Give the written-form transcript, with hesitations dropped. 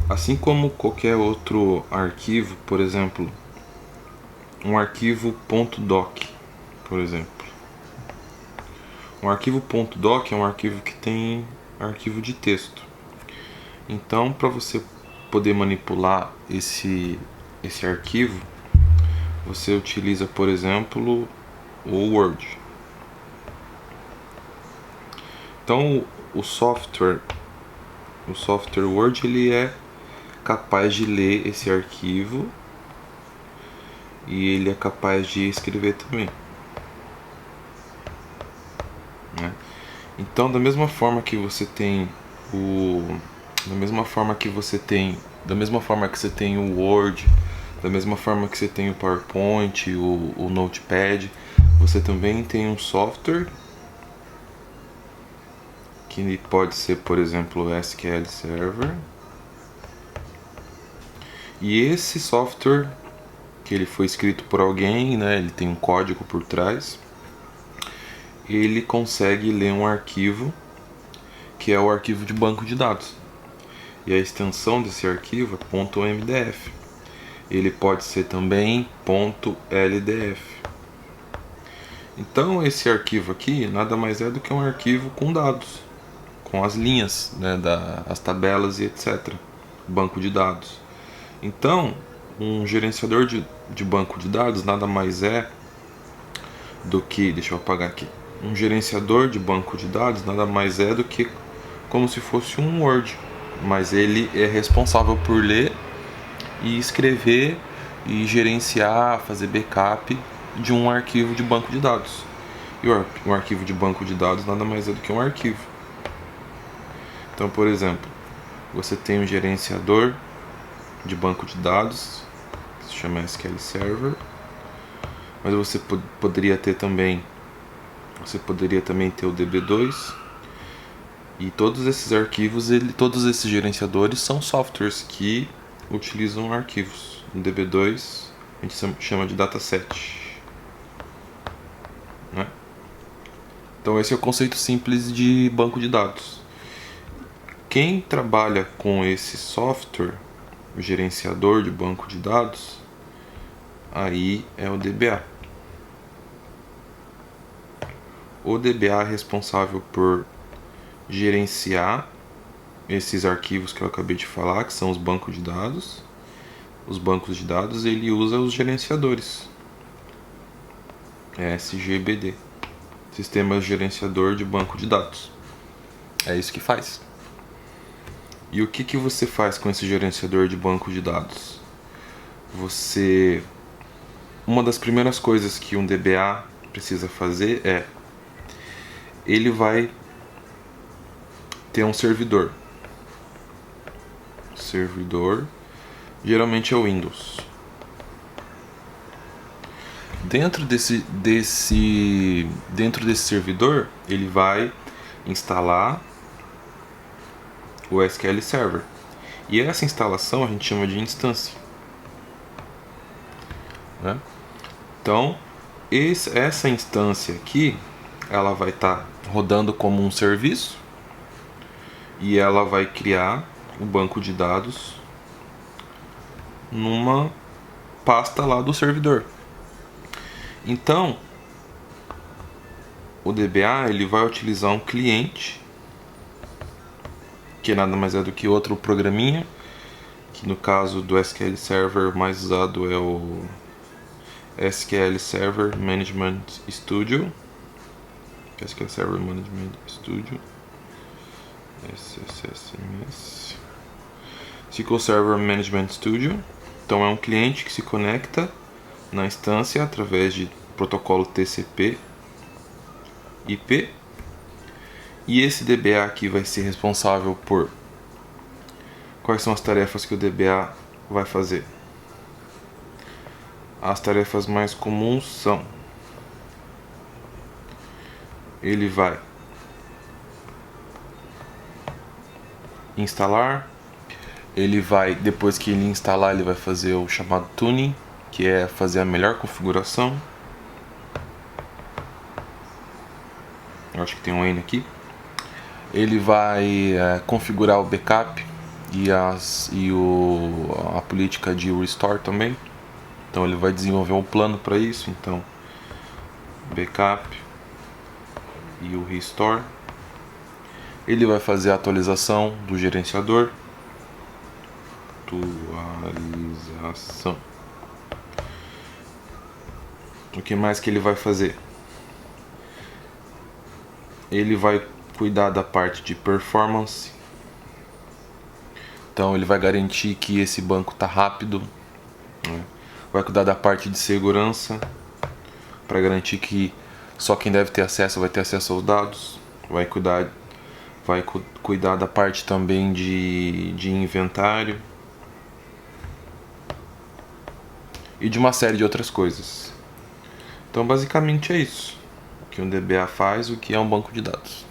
Assim como qualquer outro arquivo, por exemplo, um arquivo .doc, por exemplo. Um arquivo .doc é um arquivo que tem arquivo de texto. Então, para você poder manipular esse arquivo, você utiliza, por exemplo, o Word. Então, o software Word, ele é capaz de ler esse arquivo e ele é capaz de escrever também, né? Então, da mesma forma que você tem o Word, da mesma forma que você tem o PowerPoint, o Notepad, você também tem um software que pode ser, por exemplo, o SQL Server. E esse software, que ele foi escrito por alguém, né, ele tem um código por trás, ele consegue ler um arquivo que é o arquivo de banco de dados. E a extensão desse arquivo é .mdf. Ele pode ser também .ldf. Então esse arquivo aqui nada mais é do que um arquivo com dados, com as linhas, né, as tabelas e etc. Banco de dados. Então, um gerenciador de banco de dados nada mais é do que, deixa eu apagar aqui, um gerenciador de banco de dados nada mais é do que como se fosse um Word, mas ele é responsável por ler e escrever e gerenciar, fazer backup de um arquivo de banco de dados. E um arquivo de banco de dados nada mais é do que um arquivo. Então, por exemplo, você tem um gerenciador de banco de dados que se chama SQL Server, mas você poderia também ter o DB2. E todos esses arquivos, todos esses gerenciadores são softwares que utilizam arquivos. No DB2 a gente chama de dataset, né? Então esse é o conceito simples de banco de dados. Quem trabalha com esse software, o gerenciador de banco de dados, aí é o DBA. O DBA é responsável por gerenciar esses arquivos que eu acabei de falar, que são os bancos de dados. Os bancos de dados, ele usa os gerenciadores, SGBD, Sistema Gerenciador de Banco de Dados. É isso que faz. E o que você faz com esse gerenciador de banco de dados? Uma das primeiras coisas que um DBA precisa fazer é, ele vai ter um servidor. Geralmente é o Windows. Dentro desse servidor, ele vai instalar o SQL Server. E essa instalação a gente chama de instância, né? Então, essa instância aqui, ela vai estar rodando como um serviço e ela vai criar um banco de dados numa pasta lá do servidor. Então, o DBA ele vai utilizar um cliente, que nada mais é do que outro programinha, que no caso do SQL Server mais usado é o SQL Server Management Studio. SQL Server Management Studio, SSMS, SQL Server Management Studio. Então é um cliente que se conecta na instância através de protocolo TCP/IP. E esse DBA aqui vai ser responsável por... Quais são as tarefas que o DBA vai fazer? As tarefas mais comuns são: ele vai instalar, depois que ele instalar, ele vai fazer o chamado tuning, que é fazer a melhor configuração. Eu acho que tem um N aqui. Ele vai configurar o backup, a política de restore também. Então ele vai desenvolver um plano para isso. Então, backup e o restore. Ele vai fazer a atualização do gerenciador. Atualização. O que mais que ele vai fazer? Ele vai cuidar da parte de performance. Então ele vai garantir que esse banco está rápido, né? Vai cuidar da parte de segurança, para garantir que só quem deve ter acesso vai ter acesso aos dados. Vai cuidar da parte também de inventário e de uma série de outras coisas. Então basicamente é isso, o que um DBA faz, o que é um banco de dados.